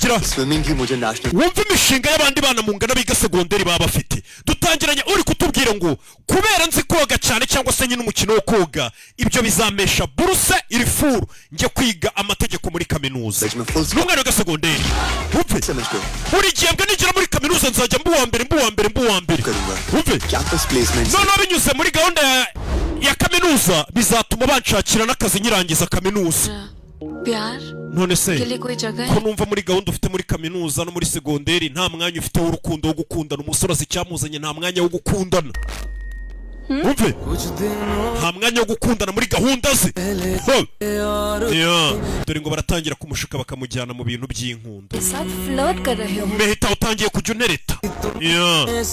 स्विमिंग की मुझे national wumva imishinga y'abandi bana mu ngana biga segonderi baba bafite dutangiranye uri kutubwira ngo kubera nzi koga cyane cyangwa se nyine umukino wo koga ibyo bizamesha buruse iri furu nje kwiga amategeko muri kaminuza n'umwana wiga segonderi wumve buri gihembwe nigera muri kaminuza nzajya mbu wa mbere wumve campus placement none binyuze muri gahunda ya kaminuza bizatuma banshakira n'akazi nyirangiza kaminuza प्यार none se के लिए कोई जगह ko है numva muri gahunda ufite muri kaminuza no muri segonderi nta mwanya ufite w'urukundo wo gukundana umusore icyamuzanye nta mwanya wo gukundana umve nta mwanya wo gukundana muri gahunda ze dore ngo baratangira kumushuka bakamujyana mu bintu by'inkundo साथ फ्लर्ट कर रहे हो mehita utangiye kujya unereta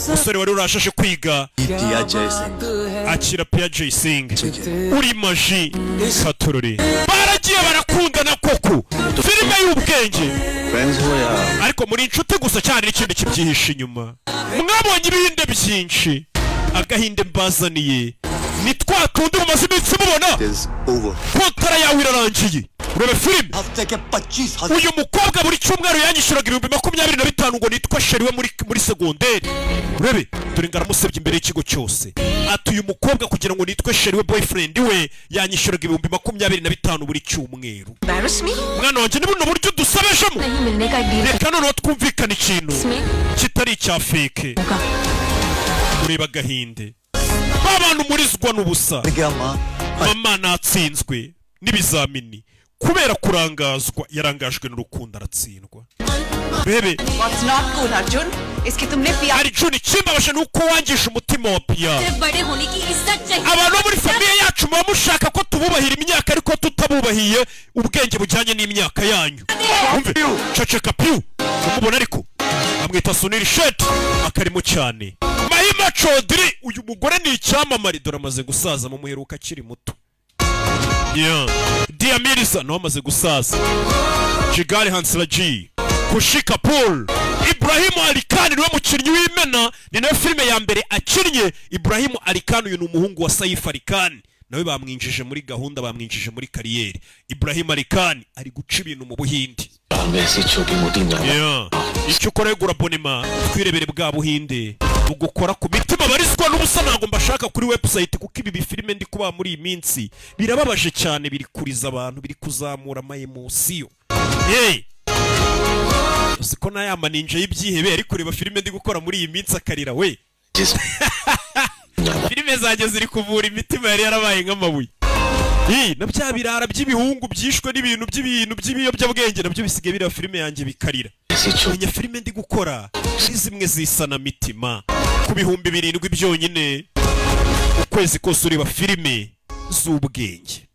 umusore wari urashashe kwiga पिया Jaisingh akira Pia Jayasingh uri maji katururi baragiye barakundana koko filime y'ubwenge friends हो यार ariko muri inshuti gusa cyane n'ikindi kibyihishe inyuma mwabonye ibihinde byinshi agahinde mbazaniye ni twa tundi mumaze iminsi mubona is over kontara yawe irarangiye urebe filime हफ्ते के 25,000 uyu mukobwa buri cyumweru yanyishyuraga 25,000 ngo nitwa sheri we muri segonderi urebe dore ngo aramusebye imbere y'ikigo cyose ati uyu mukobwa kugira ngo nitwe sheri we boyfriend we yanyishyuraga 25,000 buri cyumweru embarrass me mwana wanjye ni buno buryo dusabeshamo नहीं मिलने का deal reka noneho twumvikana ikintu kitari icya feke ureba agahinde abantu murizwa n'ubusa क्या माँ mama natsinzwe n'ibizamini kubera kurangazwa yarangajwe n'urukundo aratsindwa bebe What's not cool, Arjun? इसकी तुमने पिया Arjun ikimbabasha nuko wangisha umutima wa Pia सिर्फ बड़े होने की इज्जत चाहिए abantu muri famiye yacu muba mushaka ko tububahira imyaka ariko tutabubahiye ubwenge bujyanye n'imyaka yanyu umve ceceka Piu umubona ariko amwita Sunil Shetty akarimo cyane Mahima Chaudhry uyu mugore ni icyamamare dore amaze gusaza mu muheruka akiri muto Dia Mirza nawe amaze gusaza Jigali Hansraji Kushi Kapoor Ibrahim Ali Khan niwe mukinnyi w'imena ni nayo filime ya mbere akinnye Ibrahim Ali Khan uyu ni umuhungu wa Saif Ali Khan nawe bamwinjije muri gahunda bamwinjije muri kariyeri Ibrahim Ali Khan ari guca ibintu mu Buhindi icyo ukora yegura abonema twirebere bwa Buhinde ugukora ku mitima barizwa n'ubusa ntabwo mbashaka kuri website kuko ibi bifilime ndi kuba muri iyi minsi birababaje cyane biri kuriza abantu biri kuzamura ama emotion siko nayama ninje y'ibyihebe ari kureba filime ndi gukora muri iyi minsi akarira we filime zanjye ziri kuvura imitima yari yarabaye nk'amabuye na bya birara by'ibihungu byishwe n'ibintu by'ibiyobyabwenge nabyo bisigaye bireba filime yanjye bikarira menya filime ndi gukora ari zimwe zisana mitima ku 7,000 byonyine ukwezi kose ureba filime z'ubwenge